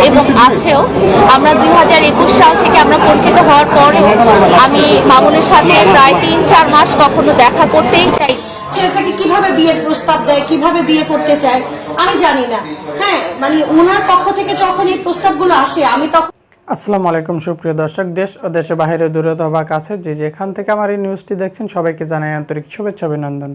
এবং আছেও। আমরা 2021 সাল থেকে আমরা পরিচিত হওয়ার পরেও আমি মামুনের সাথে প্রায় 3-4 মাস কখনো দেখা করতেই চাই। ছেলেটাকে কিভাবে বিয়ের প্রস্তাব দেয়, কিভাবে বিয়ে করতে চায় আমি জানি না। হ্যাঁ, মানে ওনার পক্ষ থেকে যখন এই প্রস্তাবগুলো আসে আমি তখন। আসসালামু আলাইকুম সুপ্রিয় দর্শক, দেশ ও দেশের বাইরে দূরে অথবা কাছে যে যেখান থেকে আমার এই নিউজটি দেখছেন সবাইকে জানাই আন্তরিক শুভেচ্ছা অভিনন্দন।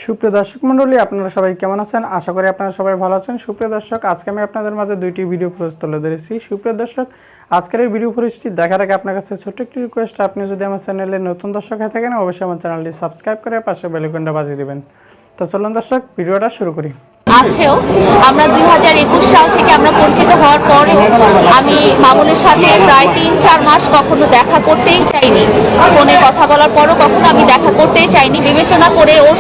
সুপ্রিয় দর্শক মণ্ডলী, আপনারা সবাই কেমন আছেন? আশা করি আপনারা সবাই ভালো আছেন। সুপ্রিয় দর্শক, আজকে আমি আপনাদের মাঝে দুইটি ভিডিও ফুটেজ তুলে ধরেছি। সুপ্রিয় দর্শক, আজকের এই ভিডিও ফুটেজটি দেখার আগে আপনার কাছে ছোট্ট একটি রিকোয়েস্ট, আপনি যদি আমার চ্যানেলে নতুন দর্শক হয়ে থাকেন অবশ্যই আমার চ্যানেলটি সাবস্ক্রাইব করে পাশে বেল আইকনটা বাজিয়ে দেবেন। তো চলুন দর্শক, ভিডিওটা শুরু করি। আছেও আমরা 2021 সাল থেকে আমরা পরিচিত হওয়ার পরেও আমি মামুনের সাথে প্রায় 3-4 মাস কখনো দেখা করতেই চাইনি। ফোনে কথা বলার পরও কখনো আমি দেখা করতেই চাইনি, বিবেচনা করে ওর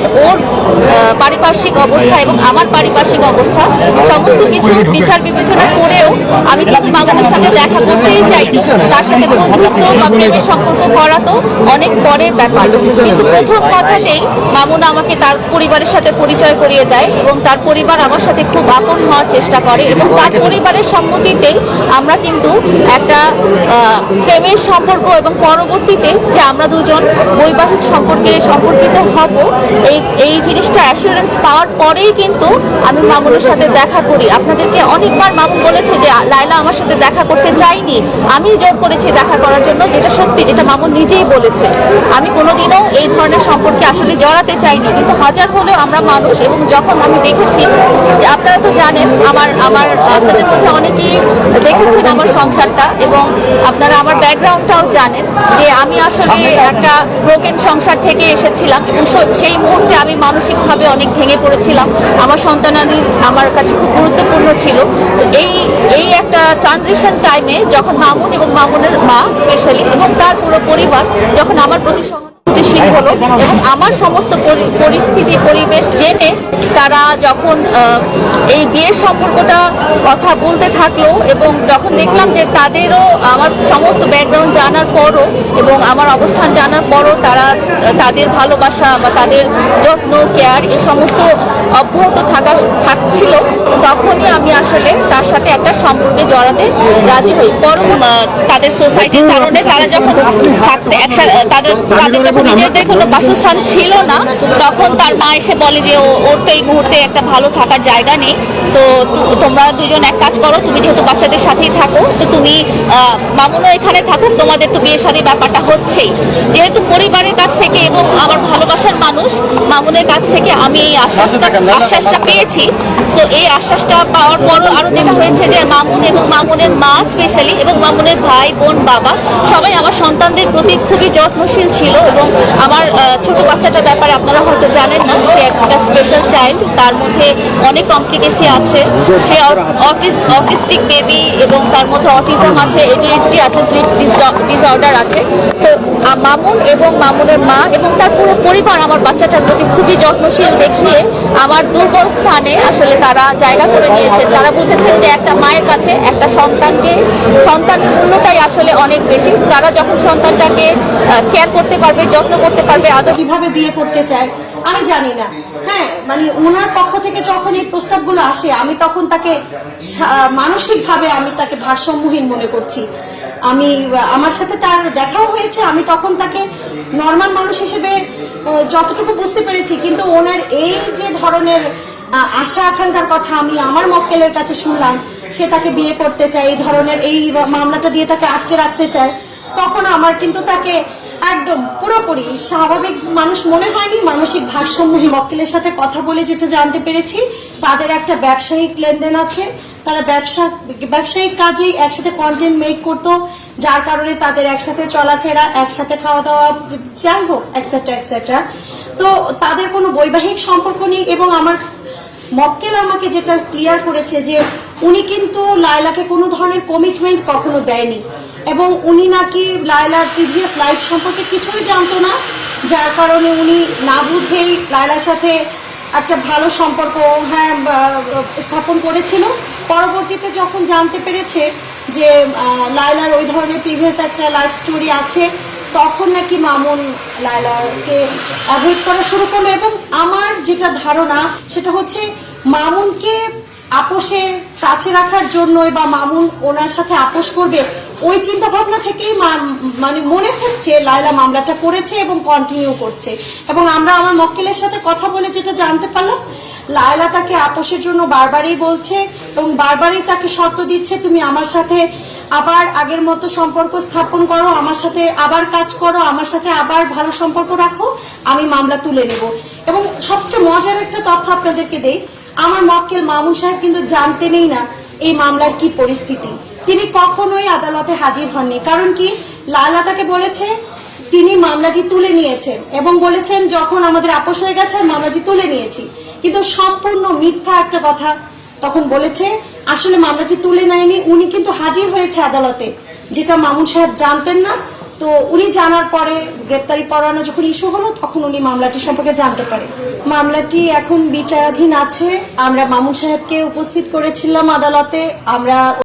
পারিপার্শ্বিক অবস্থা এবং আমার পারিপার্শ্বিক অবস্থা সমস্ত কিছু বিচার বিবেচনা করেও আমি কিন্তু মামুনের সাথে দেখা করতেই চাইনি। তার সাথে বন্ধুত্ব বা প্রেমের সম্পর্ক করা তো অনেক পরের ব্যাপার, কিন্তু প্রথম কথাতেই মামুন আমাকে তার পরিবারের সাথে পরিচয় করিয়ে দেয় এবং তার পরিবার আমার সাথে খুব আপন হওয়ার চেষ্টা করে এবং তার পরিবারের সম্মতিতেই আমরা কিন্তু একটা প্রেমের সম্পর্ক এবং পরবর্তীতে যে আমরা দুজন বৈবাহিক সম্পর্কিত হব এই জিনিসটা অ্যাসুরেন্স পাওয়ার পরেই কিন্তু আমি মামুনের সাথে দেখা করি। আপনাদেরকে অনেকবার মামুন বলেছে যে লায়লা আমার সাথে দেখা করতে চাইনি, আমি জোর করেছি দেখা করার জন্য, যেটা সত্যি, যেটা মামুন নিজেই বলেছে। আমি কোনোদিনও এই ধরনের সম্পর্কে আসলে জড়াতে চাইনি, কিন্তু হাজার হলেও আমরা মানুষ এবং যখন আমি দেখেছি যে আপনারা তো জানেন আপনাদের মধ্যে অনেকেই দেখেছেন আমার সংসারটা এবং আপনারা আমার ব্যাকগ্রাউন্ডটাও জানেন যে আমি আসলে একটা ব্রোকেন সংসার থেকে এসেছিলাম এবং সেই মুহূর্তে আমি মানসিকভাবে অনেক ভেঙে পড়েছিলাম। আমার সন্তানাদি আমার কাছে খুব গুরুত্বপূর্ণ ছিল। এই একটা ট্রানজিশন টাইমে যখন মামুন এবং মামুনের মা স্পেশালি এবং তার পুরো পরিবার যখন আমার প্রতি সহানুভূতিশীল হলো এবং আমার সমস্ত পরিস্থিতি পরিবেশ জেনে তারা যখন এই বিয়ের সম্পর্কটা কথা বলতে থাকলো এবং যখন দেখলাম যে তাদেরও আমার সমস্ত ব্যাকগ্রাউন্ড জানার পরও এবং আমার অবস্থান জানার পরও তারা তাদের ভালোবাসা বা তাদের যত্ন কেয়ার এই সমস্ত অব্যাহত থাকছিল, তখনই আমি আসলে তার সাথে একটা সম্পর্কে জড়াতে রাজি হই। তাদের সোসাইটির কারণে তারা যখন থাকতে তাদের যখন নিজেদের কোনো বাসস্থান ছিল না, তখন তার মা এসে বলে যে ওর তো এই মুহূর্তে একটা ভালো থাকার জায়গা নেই, সো তোমরা দুজন এক কাজ করো, তুমি যেহেতু বাচ্চাদের সাথেই থাকো তো তুমি মামুনও এখানে থাকুক, তোমাদের তো বিয়ের সাথে ব্যাপারটা হচ্ছেই। যেহেতু পরিবারের কাছ থেকে এবং আমার ভালোবাসার মানুষ মামুনের কাছ থেকে আমি এই আশ্বাসটা পেয়েছি। সো এই আশ্বাসটা পাওয়ার পরও আরও যেটা হয়েছে যে মামুন এবং মামুনের মা স্পেশালি এবং মামুনের ভাই বোন বাবা সবাই আমার সন্তানদের প্রতি খুবই যত্নশীল ছিল এবং আমার ছোট বাচ্চাটার ব্যাপারে আপনারা হয়তো জানেন না, সে একটা স্পেশাল চাইল্ড, তার মধ্যে অনেক কমপ্লিকেসি আছে, সে অটিস্টিক বেবি এবং তার মধ্যে অটিজম আছে, ADHD আছে, স্লিপ ডিসঅর্ডার আছে। তো মামুন এবং মামুনের মা এবং তার পুরো পরিবার আমার বাচ্চাটার প্রতি খুবই যত্নশীল দেখিয়ে আমার দুর্বল স্থানে আসলে তারা জায়গা করে নিয়েছে। তারা বুঝেছেন যে একটা মায়ের কাছে একটা সন্তানের মূল্যটাই আসলে অনেক বেশি। তারা যখন সন্তানটাকে কেয়ার করতে পারবে, যত্ন করতে পারবে, আদর কিভাবে বিয়ে করতে চায় আমি জানি না। হ্যাঁ, মানে ওনার পক্ষ থেকে যখন এই প্রস্তাবগুলো আসে আমি তখন তাকে মানসিকভাবে আমি তাকে ভারসাম্যহীন মনে করছি। আমার সাথে তার দেখাও হয়েছে, আমি তখন তাকে নর্মাল মানুষ হিসেবে যতটুকু বুঝতে পেরেছি, কিন্তু ওনার এই যে ধরনের আশা আকাঙ্ক্ষার কথা আমি আমার মক্কেলের কাছে শুনলাম, সে তাকে বিয়ে করতে চায়, এই ধরনের এই মামলাটা দিয়ে তাকে আটকে রাখতে চায়, তখন আমার কিন্তু তাকে একদম পুরোপুরি স্বাভাবিক মানুষ মনে হয়নি, মানসিক ভারসাম্যহীন। মক্কেলের সাথে কথা বলে যেটা জানতে পেরেছি, তাদের একটা ব্যবসায়িক লেনদেন আছে, তারা ব্যবসায়িক কাজেই একসাথে কন্টেন্ট মেক করতো, যার কারণে তাদের একসাথে চলাফেরা, একসাথে খাওয়া দাওয়া, যাই হোক এক্সেট্রা এক্সেট্রা। তো তাদের কোনো বৈবাহিক সম্পর্ক নেই এবং আমার মক্কেল আমাকে যেটা ক্লিয়ার করেছে যে উনি কিন্তু লায়লাকে কোনো ধরনের কমিটমেন্ট কখনো দেয়নি এবং উনি নাকি লায়লার প্রিভিয়াস লাইফ সম্পর্কে কিছুই জানতো না, যার কারণে উনি না বুঝেই লায়লার সাথে একটা ভালো সম্পর্ক স্থাপন করেছিল। পরবর্তীতে যখন জানতে পেরেছে যে লায়লার ওই ধরনের প্রিভিয়াস একটা লাইফ স্টোরি আছে, তখন নাকি মামুন লায়লাকে অ্যাভয়েড করা শুরু করলো এবং আমার যেটা ধারণা সেটা হচ্ছে মামুনকে আপোষে কাছে রাখার জন্যই বা মামুন ওনার সাথে আপোষ করবে, ওই চিন্তা ভাবনা থেকেই মানে মনে হচ্ছে লায়লা মামলাটা করেছে এবং কন্টিনিউ করছে। এবং আমরা আমার মক্কেলের সাথে কথা বলে যেটা জানতে পারলাম, লায়লা তাকে আপোষের জন্য বারবারই বলছে এবং বারবারই তাকে শর্ত দিচ্ছে, তুমি আমার সাথে আবার আগের মতো সম্পর্ক স্থাপন করো, আমার সাথে আবার কাজ করো, আমার সাথে আবার ভালো সম্পর্ক রাখো, আমি মামলা তুলে নেব। এবং সবচেয়ে মজার একটা তথ্য আপনাদেরকে দেই, আমার মক্কেল মামুন সাহেব কিন্তু জানতেনই না এই মামলার কি পরিস্থিতি। তিনি কখনোই আদালতে হাজির হননি। কারণ কি, লায়লা তাকে বলেছে তিনি মামলাটি তুলে নিয়েছেন এবং বলেছেন যখন আমাদের আপোষ হয়ে গেছে মামলাটি তুলে নিয়েছি, কিন্তু সম্পূর্ণ মিথ্যা একটা কথা তখন বলেছে। আসলে মামলাটি তুলে নেয়নি, উনি কিন্তু হাজির হয়েছে আদালতে, যেটা মামুন সাহেব জানতেন না। তো উনি জানার পরে গ্রেপ্তারি পরোয়ানা যখন ইস্যু হলো তখন উনি মামলাটি সম্পর্কে জানতে পারে। মামলাটি এখন বিচারাধীন আছে। আমরা মামুন সাহেবকে উপস্থিত করেছিলাম আদালতে। আমরা